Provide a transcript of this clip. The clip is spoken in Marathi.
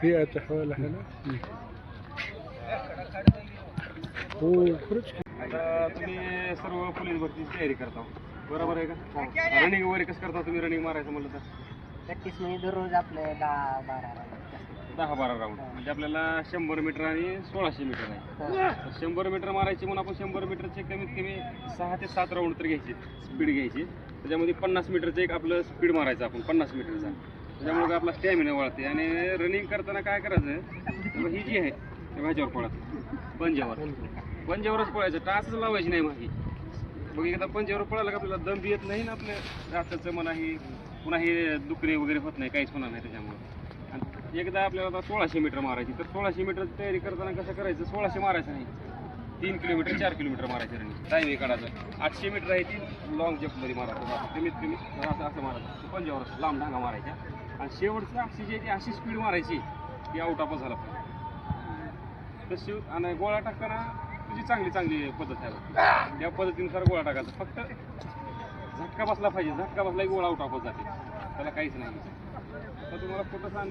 हे आता हवाला आहे ना. हो खरंच. आता तुम्ही सर्व पोलीस भरतीची तयारी करता बरोबर आहे का? रनिंग वगैरे कसं करता तुम्ही? रनिंग मारायचं म्हणलं तर प्रॅक्टिस म्हणजे दररोज आपलं 10-12 राऊंड म्हणजे आपल्याला 100 मीटर आणि 1600 मीटर आहे. 100 मीटर मारायची म्हणून आपण 100 मीटरचे कमीत कमी 6 ते 7 राऊंड तर घ्यायचे, स्पीड घ्यायची. त्याच्यामध्ये 50 मीटरचं एक आपलं स्पीड मारायचं आपण 50 मीटरचा. त्याच्यामुळे आपला स्टॅमिना वाढते. आणि रनिंग करताना काय करायचं, ही जी आहे ते ह्याच्यावर पळत पंजावरच पळायचं, टाचच लावायची नाही मागे. मग एकदा पंजावर पळायला का आपल्याला दम बी येत नाही ना, आपल्या रात्रीचं म्हणा ही पुन्हा हे दुखणे वगैरे होत नाही, काहीच होणार नाही त्याच्यामुळे. आणि एकदा आपल्याला आता 1600 मीटर मारायची, तर 1600 मीटरची तयारी करताना कसं करायचं, 1600 मारायचं नाही, 3 किलोमीटर 4 किलोमीटर मारायचं रनिंग. टाईम काढायचं. 800 मीटर आहे ती लॉंग जंपमध्ये मारायचं, कमीत कमी असं मारायचं पंजावर लांब ढांगा मारायच्या. आणि शेवटची 800 जी आहे ती अशी स्पीड मारायची की आउट ऑफ झाला पाहिजे तशी. आणि गोळा टाकताना तुझी चांगली पद्धत आहे, त्या पद्धतीनुसार गोळा टाकायचा. फक्त झटका बसला पाहिजे, झटका बसला की गोळा आउट ऑफ जाते, त्याला काहीच नाही. तर तुम्हाला कुठं सांगणार